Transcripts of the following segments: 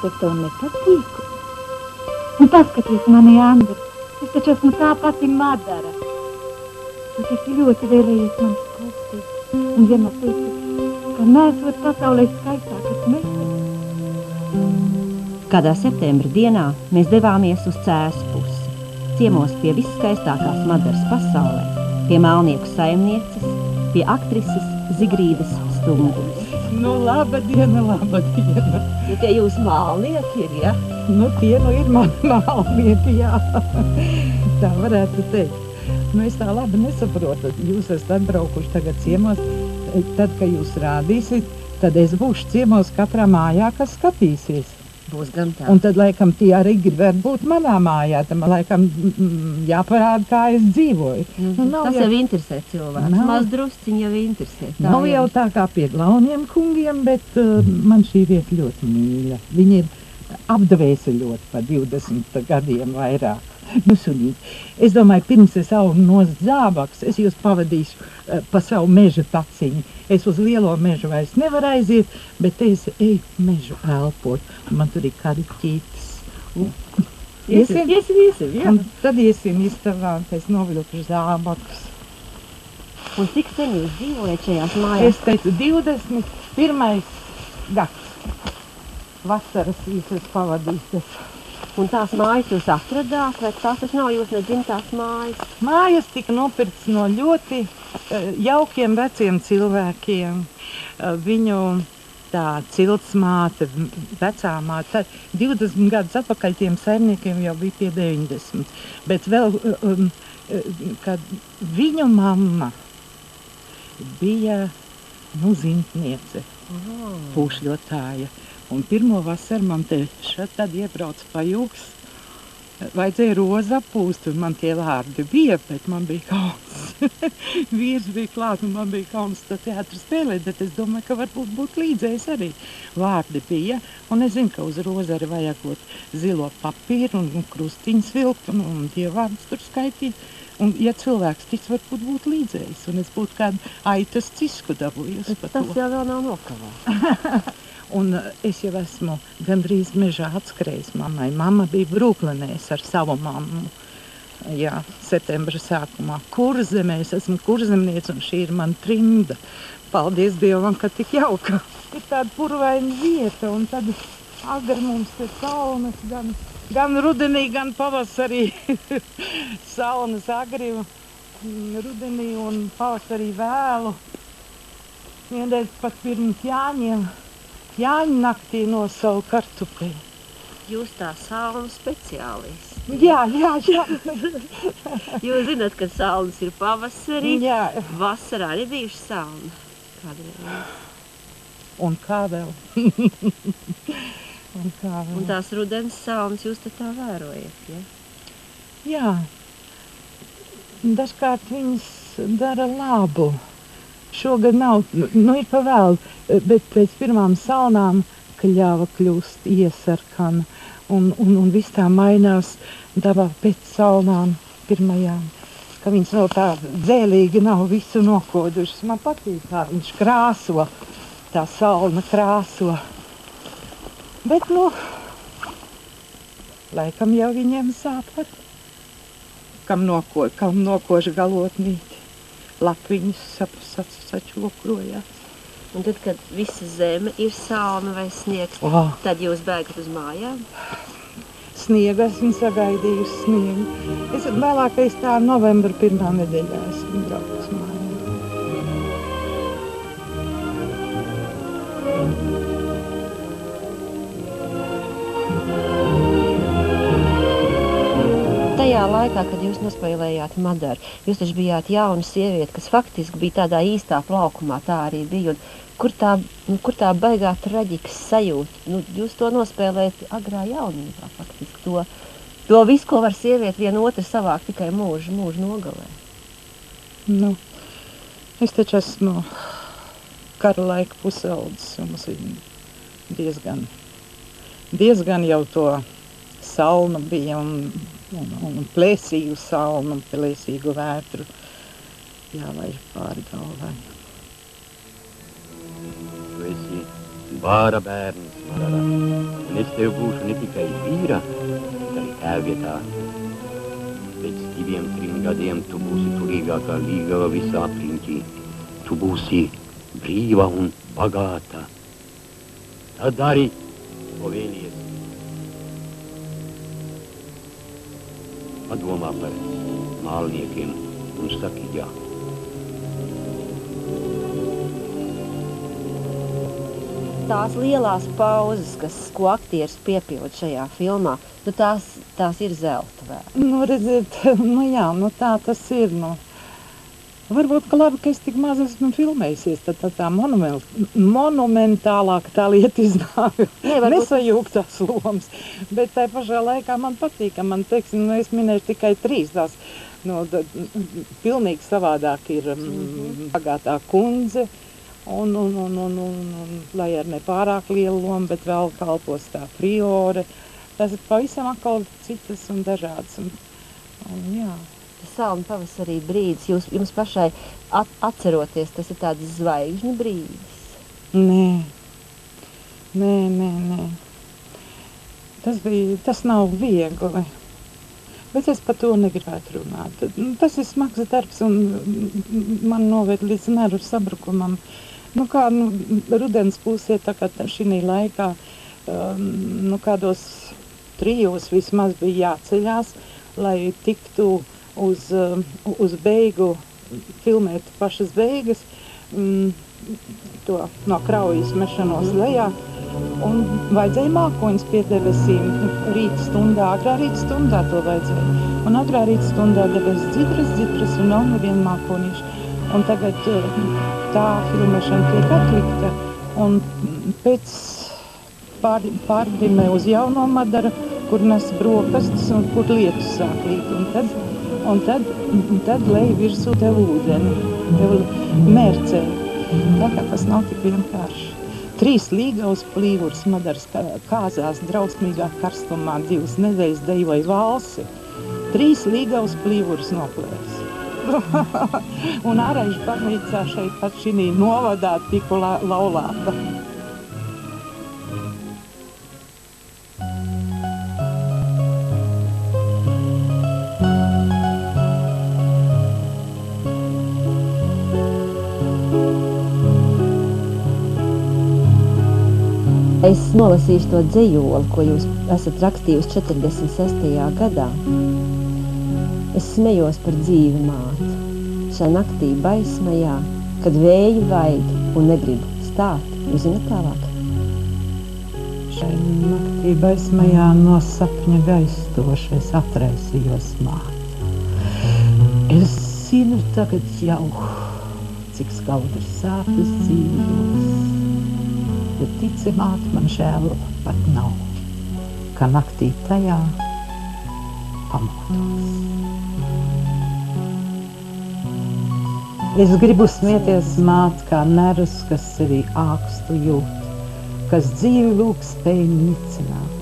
bet es tev nepatīku. Un paskaties mani, Andri, es taču esmu tā pati Madara. Tu taču ļoti vēlējies man klausīt. Un vienmēr teici, ka neesot pasaulē skaistākas meitenes. Kādā septembra dienā mēs devāmies uz Cēsu pusi, ciemos pie visskaistākās Madaras pasaulē, pie Melnieku saimnieces, pie aktrises Zigrīdas Stumbuļas. Nu, laba diena, laba diena. Nu, tie jūs mālnieki ir, ja? Nu, tie nu ir mani mālnieki, jā. Tā varētu teikt. Nu, es tā labi nesaprotu. Jūs esat atbraukuši tagad ciemos. Tad, kad jūs rādīsiet, tad es būšu ciemos katrā mājā, kas skatīsies. Būs gan tā. Un tad, laikam, tie arī gribētu būt manā mājā. Tam, laikam, jāparāda, kā es dzīvoju. Tas jau interesē cilvēks. Maz drusciņi jau interesē. Nav jau tā kā pie glauniem kungiem, bet man šī vieta ļoti mīļa. Viņi ir apdvēseļot par 20 gadiem vairāk. Nu, sunīt. Es domāju, pirms es augu nost zābaks, es jūs pavadīšu pa savu meža taciņu. Es uz lielo mežu vairs nevaru aiziet, bet es eju mežu elpot. Man tur ir kādi ķītas. Iesim, jā. Un tad iesim istabā, es novilku zābakus. Un cik sen jūs dzīvojat šajās mājās? Es teicu, 21. gads. Vasaras visas pavadītas. Un tās mājas jūs atradāt, vai tās nav jūs nedzimtās mājas? Mājas tika nopirkts no ļoti jaukiem veciem cilvēkiem. Viņu tā ciltsmāte, vecā māte, 20 gadus atpakaļ tiem saimniekiem jau bija pie 90. Bet vēl, kad viņu mamma bija, zintniece, pūšļotāja. Un pirmo vasaru man te tad iebrauc pajūgs, vajadzēja rozu apūst, un man tie vārdi bija, bet man bija kauns. Vīrs bija klāt, un man bija kauns to teātru spēlēt, bet es domāju, ka varbūt būtu līdzējis arī. Vārdi bija, un es zinu, ka uz rozu arī vajag zilo papīru un krustiņus vilkt, un tie vārdus tur skaitīt. Un, ja cilvēks tic, varbūt būtu līdzējis, un es būtu kādu aitas cisku dabūjusi par to. Tas jau vēl nav nokavā. Un es jau esmu gandrīz mežā atskrējis mammai. Mamma bija Brūklenēs ar savu mammu. Jā, septembra sākumā. Kurzemē, es esmu kurzemniece, un šī ir man trimda. Paldies Dievam, ka tik jauka. Ir tāda purvaina vieta, un tad agri mums te saunas, gan rudenī, gan pavasarī. Saunas agri rudenī un pavasarī vēlu. Vienreiz pat pirms Jāņiem. Jāņu naktī nosauka kartupeļu. Jūs tā sauna speciālists. Jā. Jūs zināt, ka saunas ir pavasarī. Jā. Vasarā arī bijuši sauna. Kādreiz. Un kā vēl? Un tās rudens saunas jūs te tā vērojat, ja? Jā. Dažkārt viņas dara labu. Šogad nav, ir pa vēl, bet pēc pirmām saunām kļava kļūst iesarkana un viss tā mainās dabā pēc saunām pirmajām, ka viņas vēl tā dzēlīgi nav visu nokodušas. Man patīk, kā viņš krāso, tā sauna krāso. Bet, laikam jau viņiem sāp var, kam nokož galotnīti. Lapviņas sačokrojās. Un tad, kad visa zeme ir sauna vai sniegs, tad jūs bēgat uz mājām? Sniegu esmu sagaidījusi sniegu. Es vēlākais tā novembra pirmā nedēļā esmu braukus mājām. Tajā laikā, kad jūs nospēlējāt Madaru, jūs taču bijāt jauna sieviete, kas faktiski bija tādā īstā plaukumā, tā arī bija. Un kur tā baigā traģikas sajūta? Jūs to nospēlējat agrā jaunībā faktiski. To visu, ko var sieviete viena otru savākt tikai mūžu nogalē. Es taču esmu kara laika pusaudzis, un mums ir diezgan jau to saunu bija un plēsīgu saunu un plēsīgu vētru jālaiž pāri galvai. Tu esi Vāra bērns, Marara, un es tev būšu ne tikai vīra, bet arī tēvvietā. Pēc 2-3 gadiem tu būsi turīgākā līgava visā apliņķī. Tu būsi brīva un bagāta. Tad dari, ko vēlies. Padomā par mālniekiem un saki jā. Tās lielās pauzes, ko aktieris piepild šajā filmā, nu tās ir zelta vērts. Nu, redziet, nu jā, nu tā tas ir, nu. Varbūt, ka labi, ka es tik maz esmu filmējusies, tad tā monumentālāk tā lieta iznāk. Nesajūgtās lomas, bet tai pašā laikā man patīk, ka man, teiksim, nu, es minēšu tikai 3 tās, nu, pilnīgi savādāk ir Bagātā kundze, un lai ar ne pārāk lielu lomu, bet vēl kalpos tā priore. Tas ir pavisam atkal citas un dažādas. Un jā. Salma pavasarī brīdis, jums pašai atceroties, tas ir tāds zvaigžņu brīdis? Nē. Tas nav viegli. Bet es par to negribētu runāt. Tas ir smags darbs un man noved līdz nervu sabrukumam. Nu kā, rudens pusē, tā kā šī laikā, kādos 3 vismaz bija jāceļās, lai tiktu uz beigu filmēt pašas beigas, to no kraujas mešanos lejā, un vajadzēja mākoņus pie debesīm rīta stundā, agrā rīta stundā to vajadzēja. Un agrā rīta stundā debesis dzitras un nav neviena mākonīša. Un tagad tā filmēšana tiek atlikta, un pēc pārdimē uz Jauno Madaru, kur nes brokastis un kur lietus sāk līt. Un tad lej virsū tev ūdeni, tev mērcē. Tā kā tas nav tik vienkārši. 3 līgavas plīvurs Madaras kāzās drausmīgā karstumā 2 nedēļas dejoja valsi. 3 līgavas plīvurs noplēs. Un Āraižu baznīcā šeit pat šī novadā tiku laulāta. Es nolasīšu to dzejoli, ko jūs esat rakstījusi 46. gadā. Es smejos par dzīvi māti, šai naktī baismajā, kad vēju vaid un negribu stāt. Jūs zināt tālāk? Šai naktī baismajā no sapņa gaistoša es atraisījos māti. Es zinu tagad jau, cik skaudras sāpes dzīvos. Bet tici māti, man žēl pat nav, ka naktī tajā pamodos. Es gribu smieties māti kā nerus, kas sevi ākstu jūt, kas dzīvi lūk spēj nicināt,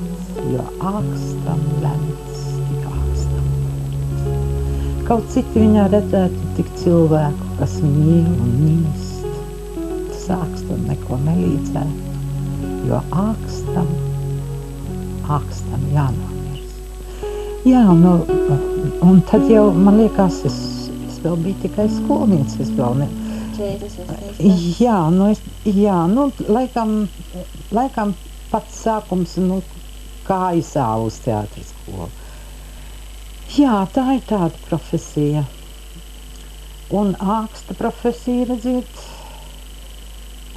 jo ākstam lemts, tik ākstam būt. Kaut citi viņā redzētu tik cilvēku, kas mīl un nīst, tas ākstam neko nelīdzētu, jo ākstam jānomirst. Jā, nu, un tad jau, man liekas, es vēl bija tikai skolniece, es vēl ne... Laikam pats sākums, kā izsāvu uz teātra skolu. Jā, tā ir tāda profesija. Un āksta profesija, redziet,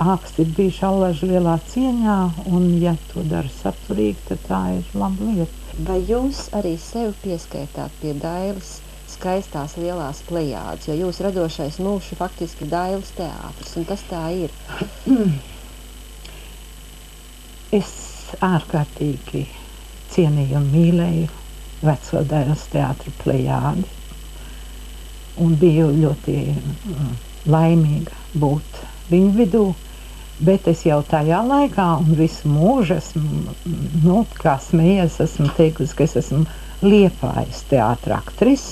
āksti ir bijuši allaži lielā cieņā, un ja to dara saturīgi, tad tā ir laba lieta. Vai jūs arī sevi pieskaitāt pie Dailes skaistās lielās plejādes, jo jūs radošais mūžs faktiski Dailes teātris, un tas tā ir? Es ārkārtīgi cienīju un mīlēju veco Dailes teātra plejādi, un biju ļoti laimīga būt viņu vidū, bet es jau tajā laikā un visu mūžu esmu, kā smējies, esmu teikusi, ka es esmu Liepājas teātra aktris,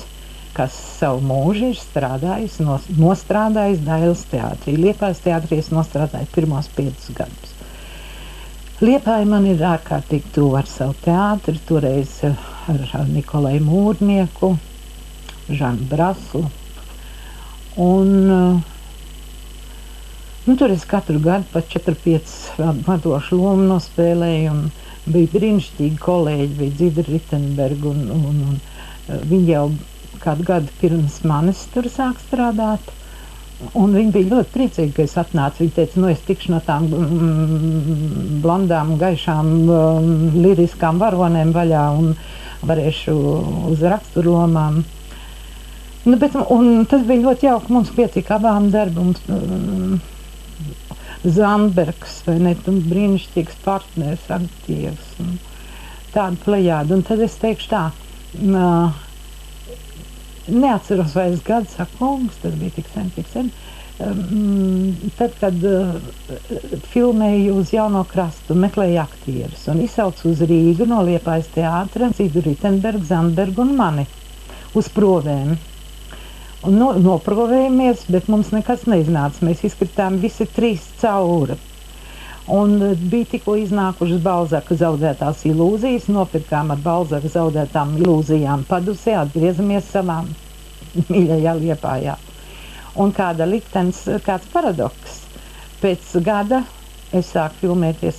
kas savu mūžu ir strādājis, nostrādājis Dailes teātrī. Liepājas teātrī es nostrādāju pirmos 5 gadus. Liepāja man ir ārkārtīgi tuvu ar savu teātri, toreiz ar Nikolai Mūrnieku, Žanu Braslu. Un tur es katru gadu pat 4-5 vadošu lomu nospēlēju, un bija brīnišķīgi kolēģi, bija Dzidra Ritenberga, un viņi jau kādu gadu pirms manis tur sāk strādāt. Un viņi bija ļoti priecīgi, ka es atnācu. Viņi teica, es tikšu no tām blondām, gaišām, liriskām varonēm vaļā un varēšu uz raksturlomām. Un tas bija ļoti jauki, mums pietika abām darbu. Zandbergs, vai ne, brīnišķīgs partners, aktīvs, tāda plejāda. Un tad es teikšu tā, neatceros vai es gadu saku, kungs, tas bija tik sen. Tad, kad filmēju uz Jauno Krastu, meklēju aktierus un izsaucu uz Rīgu no Liepājas teātra Dzidru Ritenbergu, Zandbergu un mani uz provēm. Un noprovējāmies, bet mums nekas neiznāca. Mēs izkritām visi 3 cauri. Un bija tikko iznākušas Balzaka zaudētās ilūzijas, nopirkām ar Balzaka zaudētām ilūzijām padusē, atgriezamies savām mīļajā Liepājā. Un kāds paradoks. Pēc gada es sāku filmēties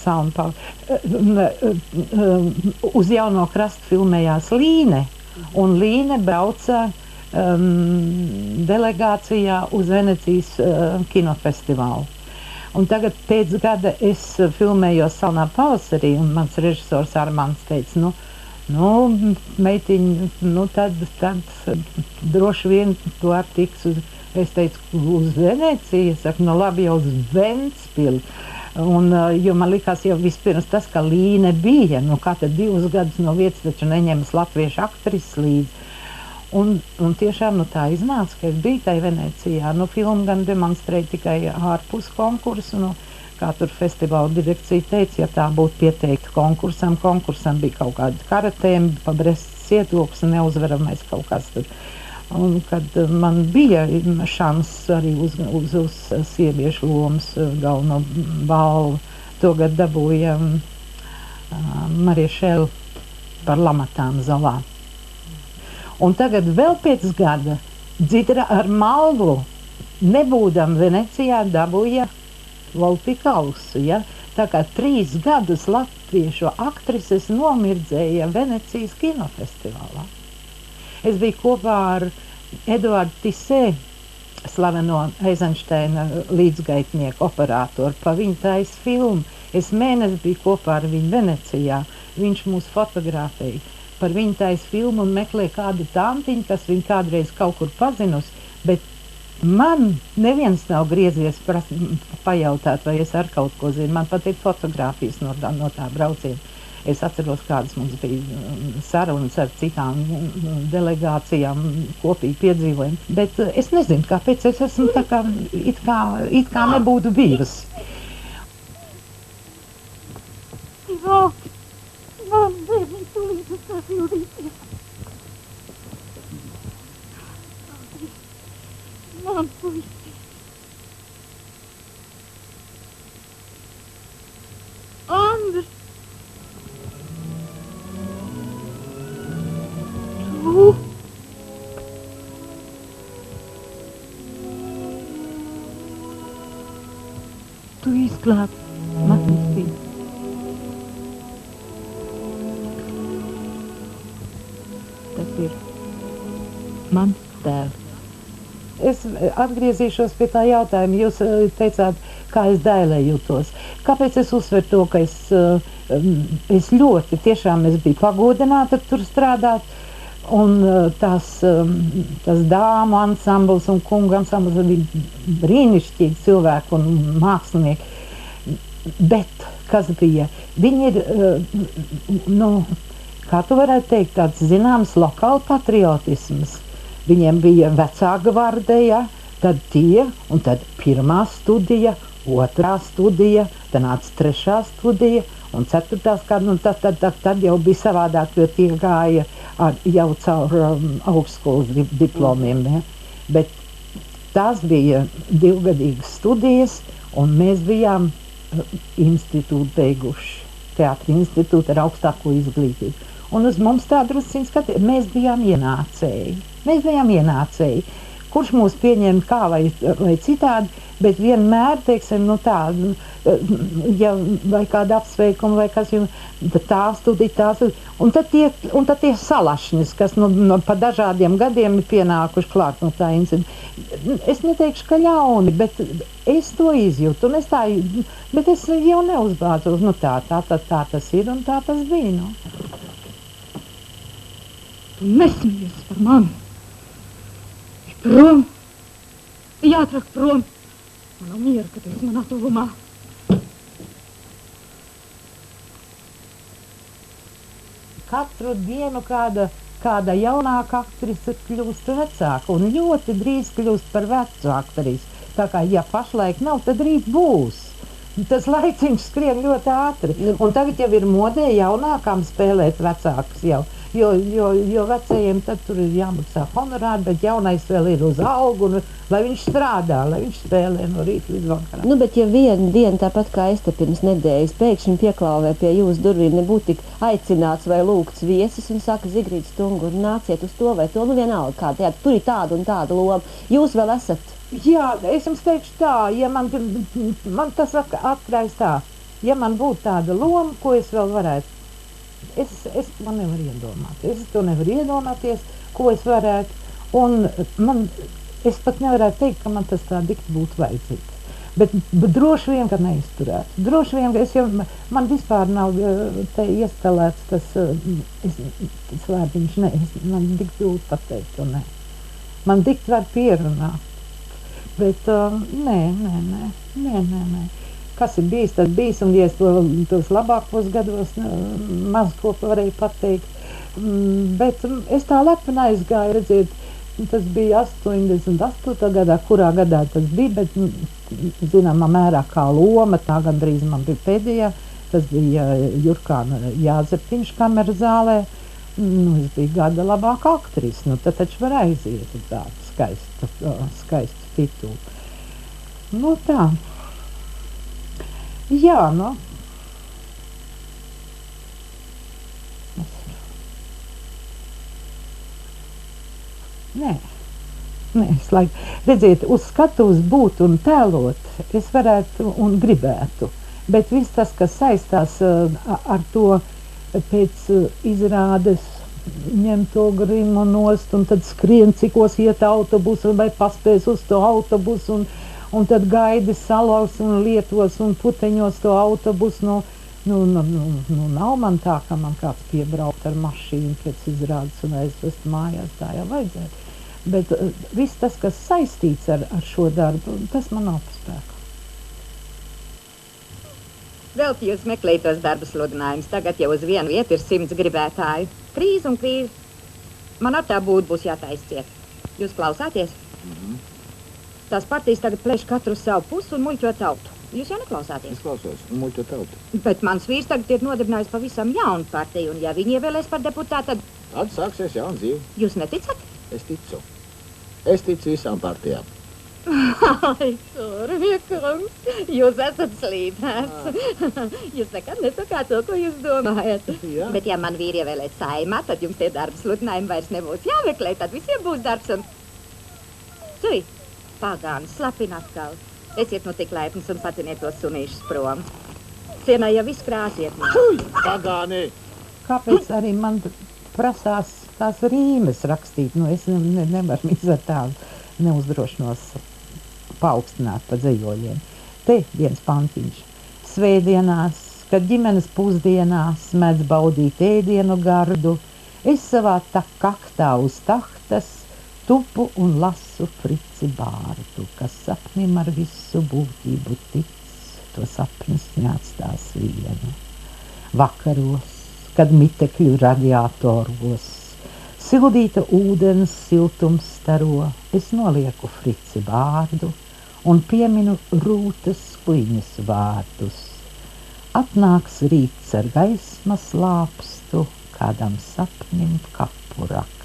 uz Jauno Krastu filmējās Līne, un Līne brauca delegācijā uz Venecijas kinofestivālu. Un tagad pēc gada es filmējos Salnā pavasarī, un mans režisors Armands teica, meitiņ, tad droši vien tu tiks uz, es teicu, uz Veneciju, es saku, labi, jau uz Ventspili. Un, jo man likās jau vispirms tas, ka Līne bija, kā tad 2 gadus no vietas taču neņemas latviešu aktrises līdzi. Un tiešām tā iznāca, ka es biju tai Venecijā. Filmu gan demonstrēju tikai ārpus konkursu, kā tur festivāla direkcija teica, ja tā būtu pieteikta konkursam bija kaut kāda karatēma, pa Brestas cietoksni neuzveramais kaut kas tur. Un kad man bija šans arī uz sieviešu lomas galveno balvu, togad dabūja Marija Šēla par Lamatām zolā. Un tagad vēl pēc gada Dzidra ar Malvu, nebūdam Venecijā, dabūja Volpikausu. Ja? Tā kā 3 gadus latviešu aktrises nomirdzēja Venecijas kinofestivālā. Es biju kopā ar Eduardu Tisē, slaveno Eizenšteina līdzgaitnieku operātoru, pa viņu taisa filmu. Es mēnesi biju kopā ar viņu Venecijā, viņš mūs fotografēja. Par viņu taisa filmu un meklē kādu tantiņu, kas viņu kādreiz kaut kur pazinusi, bet man neviens nav griezies pajautāt, vai es ar kaut ko zinu. Man pat ir fotogrāfijas no tā brauciena. Es atceros, kādas mums bija sarunas ar citām delegācijām, kopīgi piedzīvojumi. Bet es nezinu, kāpēc es esmu tā kā it kā nebūtu bijusi. Man bērni tūlīt uz sasildīties. Man puisi. Andrs. Tu. Tu izglābi Matnīstību. Tas ir mans tēvs. Es atgriezīšos pie tā jautājuma. Jūs teicāt, kā es Dailē jūtos. Kāpēc es uzsveru to, ka es ļoti, tiešām es biju pagodināta tur strādāt, un tas dāmu ansambls un kungu ansambls bija brīnišķīgi cilvēki un mākslinieki. Bet, kas bija? Viņi ir, kā tu varētu teikt, tāds zināms lokāla patriotisms. Viņiem bija vecā gvardija, tad tie, un tad 1. studija, 2. studija, tad nāca 3. studija, un 4. kāda, un tad jau bija savādāk, jo tie gāja jau caur augstskolas diplomiem. Ne? Bet tās bija 2-gadīgas studijas, un mēs bijām institūtu beiguši. teātra institūta ar augstāko izglītību. Un uz mums tā drusciņ skatīt, mēs bijām ienācēji. Kurš mūs pieņēma kā vai citādi, bet vienmēr, teiksim, ja vai kāda apsveikuma vai kas, tā studija, un tad tie salašņas, kas pa dažādiem gadiem ir pienākuši klāt no tā incidenta. Es neteikšu, ka ļauni, bet es to izjūtu, bet es jau neuzbāzos, tā tas ir un tā tas bija, Tu nesmies par mani. Prom! Jātrak prom! Man nav miera, ka tu esi manā tuvumā. Katru dienu kāda jaunāka aktrise kļūst vecāka un ļoti drīz kļūst par vecu aktrisi. Tā kā, ja pašlaik nav, tad rīt būs. Tas laiciņš skrien ļoti ātri. Un tagad jau ir modē jaunākām spēlēt vecākus jau. Jo vecajiem tad tur ir jāmaksā honorāri, bet jaunais vēl ir uz algu, lai viņš strādā, lai viņš spēlē no rīta līdz vakaram. Bet ja vienu dienu, tāpat kā es te pirms nedēļas, pēkšņi pieklauvē pie jūsu durvīm, nebūtu tik aicināts vai lūgts viesis un saka, Zigrīda Stungur, nāciet uz to vai to, vienalga kā teātri, tur ir tāda un tāda loma. Jūs vēl esat? Jā, es jums teikšu tā, ja man tas atklājas tā, ja man būtu tāda loma, ko es vēl varētu. Es to nevaru iedomāties, ko es varētu, un es pat nevarētu teikt, ka man tas tā dikti būtu vajadzīgs. Bet droši vien, ka neizturētu. Droši vien, ka man vispār nav te ieskalēts tas vārdiņš, man dikti grūti pateikt to ne. Man dikti var pierunāt, bet nē. Kas ir bijis, tas bijis, un ja es tos labākos gados maz ko varēju pateikt. Bet es tā lepni aizgāju, redziet, tas bija 88. gadā, kurā gadā tas bija, bet zināmā mērā kā loma, tā gandrīz man bija pēdējā, tas bija Jurkāna Jāzepiņš kameras zālē, es biju gada labāka aktrise, tad taču var aiziet uz tādu skaistu titulu. Tā. Jā, Nē, es redziet, uz skatuves būt un tēlot, es varētu un gribētu, bet viss tas, kas saistās ar to pēc izrādes ņem to grimu nost un tad skrien, cikos iet autobusu vai paspēs uz to autobusu un tad gaidi salos un Lietuvos un Puteņos to autobusu. Nav man tā, ka man kāds piebraukt ar mašīnu pēc izrādes un aizvest mājās, tā jau vajadzētu. Bet viss tas, kas saistīts ar šo darbu, tas man nav pa spēku. Velti jūs meklējat tos darba sludinājumus. Tagad jau uz vienu vietu ir 100 gribētāju. Krīze un krīze. Man ar tā būs jātaisciet. Jūs klausāties? Tās partijas tagad plēš katru savu pusi un muļķo tautu. Jūs jau neklausāties? Es klausos, un muļķo tautu. Bet mans vīrs tagad ir nodibinājis pavisam jaunu partiju, un ja viņi ievēlēs par deputātu, tad... Tad sāksies jauna dzīve. Jūs neticat? Es ticu. Es ticu visām partijām. Ai, Sorviekungs, jūs esat slīpēts. Jūs nekad nesakāt to, ko jūs domājat. Jā. Bet ja man vīri ievēlēt saimā, tad jums tie darba sludinājumi vairs nebūs jāmeklē, tad visiem būs darbs un... Cui, pagāni, slapina atkal. Esiet tik laipns un patiniet tos sunīšus prom. Cienā jau viss krāsiet. Pagāni! Kāpēc arī man prasās tās rīmes rakstīt? Es nevaru ar tādu neuzdrošinos paaugstināt pa dzejoļiem. Te viens pantiņš. Svētdienās, kad ģimenes pusdienās mēdz baudīt ēdienu gardu, es savā kaktā uz tahtas tupu un lasu Frici Bārdu, kas sapnim ar visu būtību tic, to sapnis neatstās vienu. Vakaros, kad mitekļu radiatoros, sildīta ūdens siltums staro, es nolieku Frici Bārdu un pieminu Rūtas Kuiņas vārdus. Atnāks rīts ar gaismas lāpstu, kādam sapnim kapu rakt.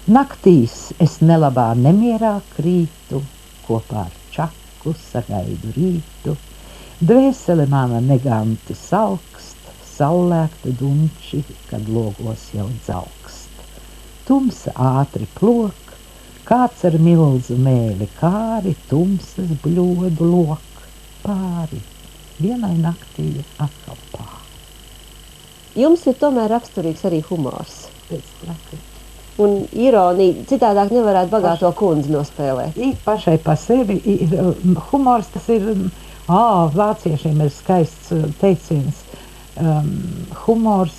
Naktīs es nelabā nemierā krītu, kopā ar čaku sagaidu rītu, dvēsele mana neganti salkst, saulēkta dunči, kad logos jau dzaukst. Tumsa ātri plok, kāds ar milzu mēli kāri, tumsas bļodu lok pāri. Vienai naktī atkal pāri. Jums ir tomēr raksturīgs arī humors. Pēc traki. Un ironija citādāk nevarētu bagāto kundzi nospēlēt. Pašai pa sevi ir humors, tas ir, vāciešiem ir skaists teiciens. Humors,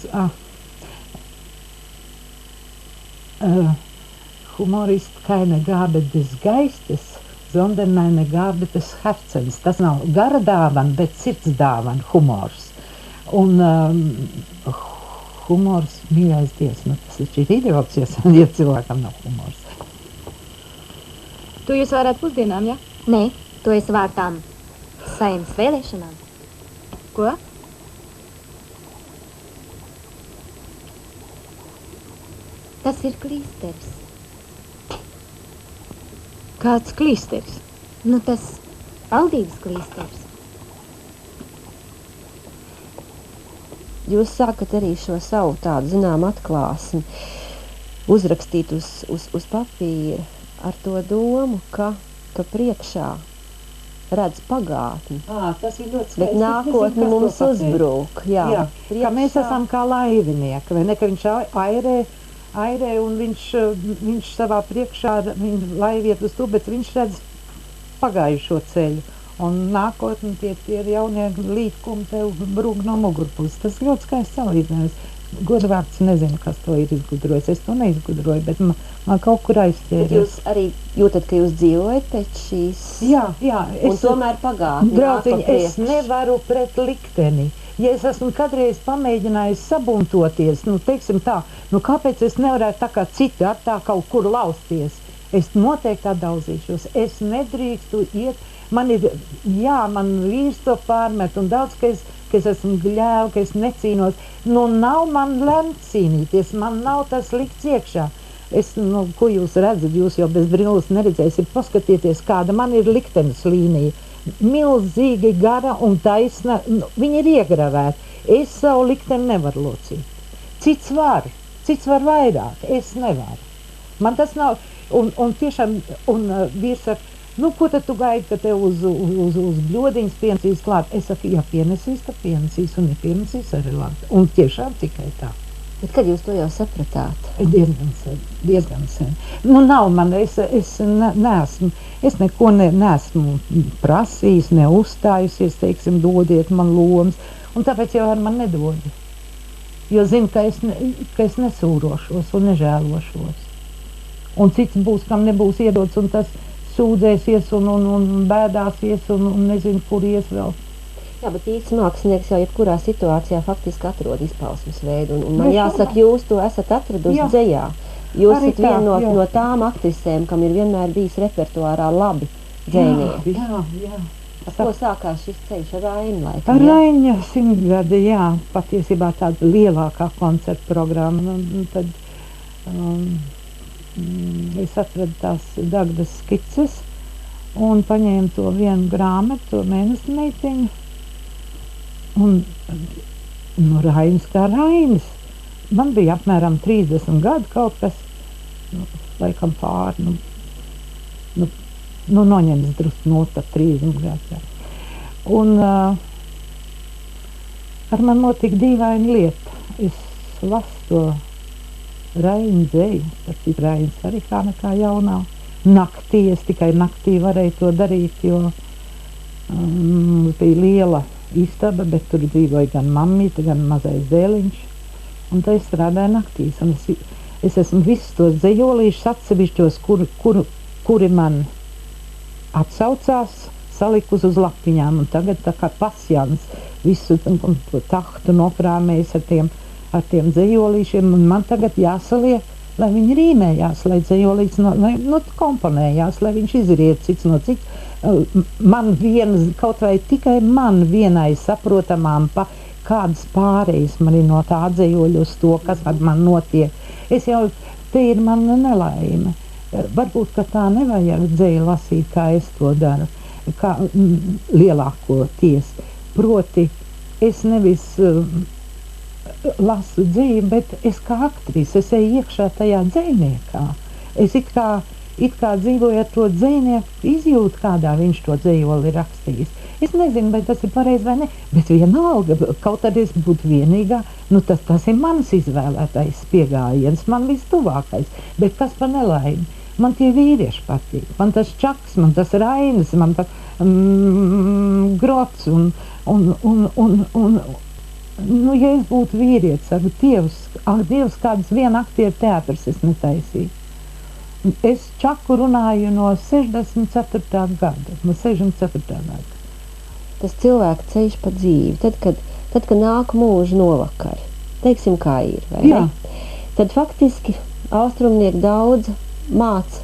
humorist keine Gabe des Geistes, sondern eine Gabe des Herzens. Tas nav gara dāvana, bet sirds dāvana, humors. Un humors, mīļais Dievs, tas ir ideoloģijas, ja cilvēkam nav humors. Tu jūs varētu pusdienām, ja? Nē, to es vārtām Saeimas vēlēšanām. Ko? Tas ir klīsteris. Kāds klīsteris? Nu, tas valdības klīsteris. Jūs sākat arī šo savu tādu, zinām, atklāsmi uzrakstīt uz papīra ar to domu, ka priekšā redz pagātni. Tas ir ļoti skaisti. Bet nākotne mums uzbrūk. Jā, ka mēs esam kā laivinieki, vai ne, ka viņš airē un viņš savā priekšā laiviet uz to, bet viņš redz pagājušo ceļu. Un nākotnē tie ir jaunie līdkumi tev brūk no mugurpuses. Tas ļoti skaists salīdzinājums. Godvārds nezinu, kas to ir izgudrojis. Es to neizgudroju, bet man kaut kur aizķēries. Bet jūs arī jūtat, ka jūs dzīvojat pēc šīs? Jā. Un tomēr pagātni. Draudziņi, es nevaru pret likteni. Ja es esmu kadreiz pamēģinājis sabuntoties, teiksim tā, kāpēc es nevarētu tā kā citi ar tā kaut kur lausties? Es noteikti atdauzīšos. Es nedrīkstu iet. Man vīrs to pārmet un daudz, ka es esmu gļēva, ka es necīnos. Nav man lemts cīnīties, man nav tas likts iekšā. Ko jūs redzat, jūs jau bez brilles neredzēsiet, paskatieties, kāda man ir liktenes līnija. Milzīgi gara un taisna, viņi ir iegravēti. Es savu likteni nevaru locīt. Cits var vairāk, es nevaru. Man tas nav, un tiešām, vīrs ar, ko tad tu gaidi, ka tev uz bļodiņas pienesīs klāt? Es saku, ja pienesīs, tad pienesīs, un ja pienesīs arī labi. Un tiešām tikai tā. Bet kad jūs to jau sapratāt? Diezgan sen. Nav man, es neko neesmu prasījis, neuzstājusies, teiksim, dodiet man lomas, un tāpēc jau ar man nedodi. Jo zinu, ka es nesūrošos un nežēlošos. Un cits būs, kam nebūs iedots, un tas sūdzēsies un bēdāsies un nezinu, kur ies vēl. Jā, bet īsts mākslinieks jau jebkurā situācijā faktiski atrod izpausmes veidu. Un man jāsaka, jūs to esat atradusi dzejā. Jūs esat viena no tām aktrisēm, kam ir vienmēr bijis repertuārā labi dzejnieki. Jā. Ar ko sākās šis ceļš ar Raini laikam? Ar Raini 100 gadi, jā. Patiesībā tāda lielākā koncerta programma. Tad es atradu tās Dagdas skices un paņēmu to vienu grāmatu, to mēnesi meitiņu. Un Rainis kā Rainis. Man bija apmēram 30 gadu kaut kas, laikam pāri, noņems drusku no tā 30 gadu. Un ar man notika dīvaina lieta. Es lasu to Raini dzeju, tas ir Rainis arī kā nekā jaunā. Naktī, es tikai naktī varēju to darīt, jo mums bija liela istaba, bet tur dzīvoja gan mammīte, gan mazais dēliņš. Un tā es strādāju naktīs. Un es esmu visus tos dzejolīšus atsevišķos, kuri man atsaucās, salikus uz lapiņām. Un tagad tā kā pasjans visu to tahtu nokrāmējis ar tiem dzejolīšiem. Un man tagad jāsaliek, lai viņi rīmējās, lai dzejolīts komponējās, lai viņš izriet cits no cits. Man vienas, kaut vai tikai man vienai saprotamām kādas pārējas man ir no tā dzējoļa uz to, kas man notiek. Es jau, te ir mana nelaime. Varbūt, ka tā nevajag dzēju lasīt, kā es to daru, kā lielāko tiesu. Proti, es nevis lasu dzīvi, bet es kā aktrise, es eju iekšā tajā dzejniekā. Es it kā dzīvoju ar to dzejnieku, izjūtu, kādā viņš to dzejoli ir rakstījis. Es nezinu, vai tas ir pareizi vai ne, bet vienalga, kaut arī es būtu vienīgā, nu tas ir mans izvēlētais piegājiens, man vistuvākais, bet kas pa nelaimi? Man tie vīrieši patīk, man tas Čaks, man tas Rainis, man tas Grots un nu, ja es būtu vīrietis, ar Dievs kādas viena aktieru teātris es netaisīju. Es Čaku runāju no 64. gada, no 64. gada. Tas cilvēka ceļš pa dzīvi, tad, kad nāk mūža novakari, teiksim, kā ir, vai Jā. ne? Tad faktiski austrumnieki daudz māca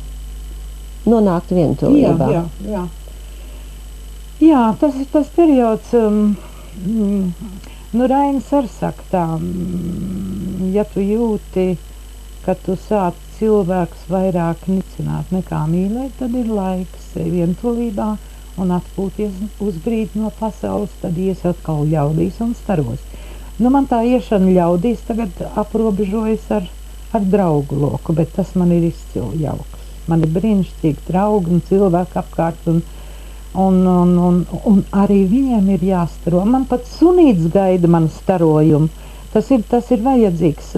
nonākt vientulībā. Jā, tas ir tas periods, nu Rainis arī saka tā, ja tu jūti, ka tu sāc cilvēks vairāk nicināt nekā mīlēt, tad ir laiks vientulībā un atpūties uz brīdi no pasaules, tad ies atkal ļaudīs un staros. Nu, man tā iešana ļaudīs tagad aprobežojas ar draugu loku, bet tas man ir izcili jauks. Man ir brīnišķīgi draugi un cilvēki apkārt, un arī viņiem ir jāstaro. Man pat sunīts gaida manu starojumu. Tas ir vajadzīgs.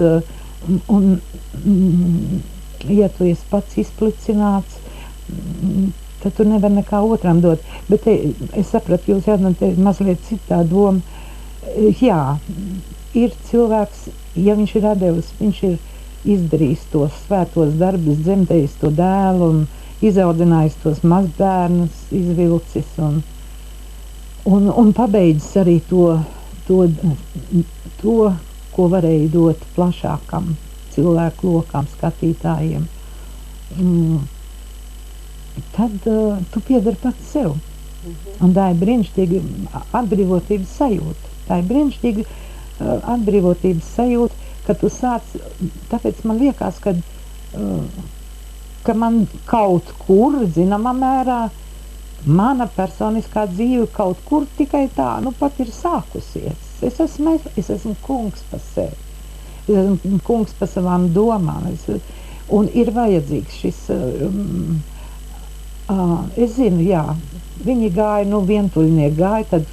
Ja tu esi pats izplicināts, tad tu nevar nekā otram dot. Bet es sapratu, jūs jautājat mazliet citā doma. Jā, ir cilvēks, ja viņš ir atdevis, viņš ir izdarījis tos svētos darbus, dzemdējis to dēlu un izaudzinājis tos mazbērnus, izvilcis un pabeidzis arī to, ko varēja dot plašākam cilvēku lokām, skatītājiem. Tad tu piedari pats sev. Un tā ir brīnišķīga atbrīvotības sajūta. Tā ir brīnišķīga atbrīvotības sajūta, ka tu sāc, tāpēc man liekas, ka man kaut kur, zināmā mērā, mana personiskā dzīve kaut kur tikai tā, nu pat ir sākusies. Es esmu kungs pa sevi. Es esmu kungs pa savām domām. Un ir vajadzīgs šis, es zinu, jā, viņi gāja, nu vientuļnieki gāja, tad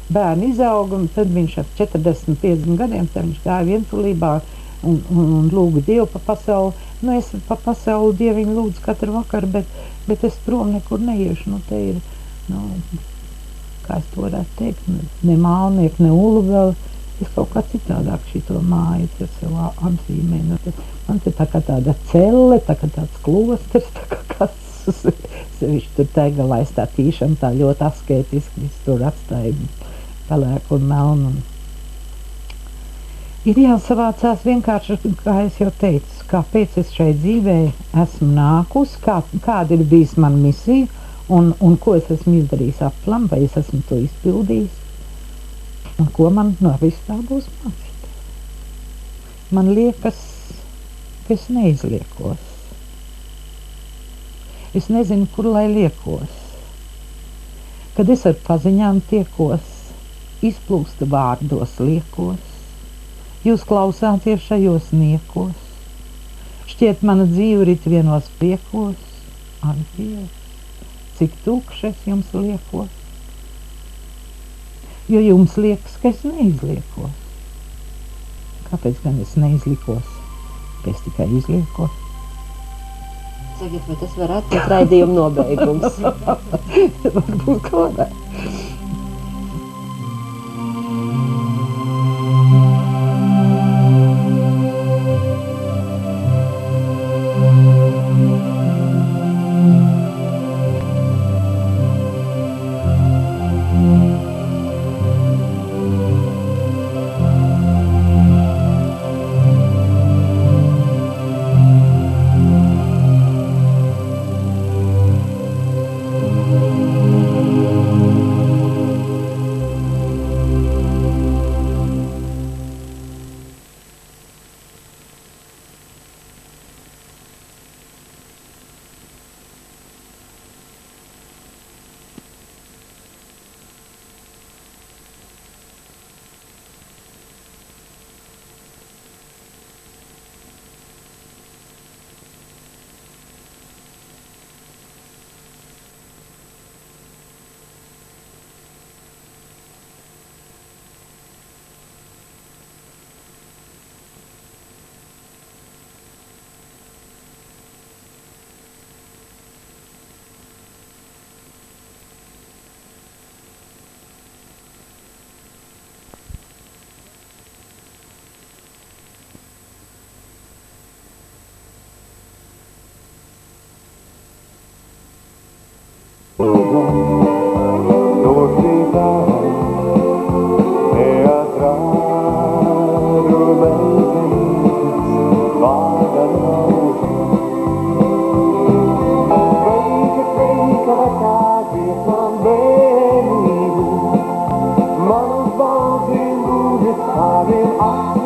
bērni izauga, un tad viņš ar 40-50 gadiem, tad viņš gāja vientulībā un lūga Dievu pa pasauli. Nu, es pa pasauli Dieviņu lūdzu katru vakaru, bet es prom nekur neiešu. Nu, te ir, nu, kā es to varētu teikt, ne mālnieki, ne ulu es kaut kā citādāk šito māju, tas sev apzīmē. Nu, man te tā kā tāda celle, tā kā tāds klosters, tā kā kāds sevišķi tur Taigalā es tā tīšām tā ļoti askētiski, visu tur atstāja pelēku un melnu. Ir jāsavācās vienkārši, kā es jau teicu, kāpēc es šai dzīvē esmu nākus, kāda ir bijis mana misija un ko es esmu izdarījis aplam, vai es esmu to izpildījis, un ko man no viss tā būs mācīt. Man liekas, ka es neizliekos. Es nezinu, kur lai liekos. Kad es ar paziņām tiekos, izplūsta vārdos liekos, jūs klausāties šajos niekos, šķiet mana dzīve rit vienos priekos, ak, Dievs, cik tukšs jums liekos, jo jums liekas, ka es neizliekos. Kāpēc gan es neizlikos, ka es tikai izliekos? Sakiet, vai tas varētu būt raidījuma nobeigums? Varbūt kaut kā. Manos vão vindo de saber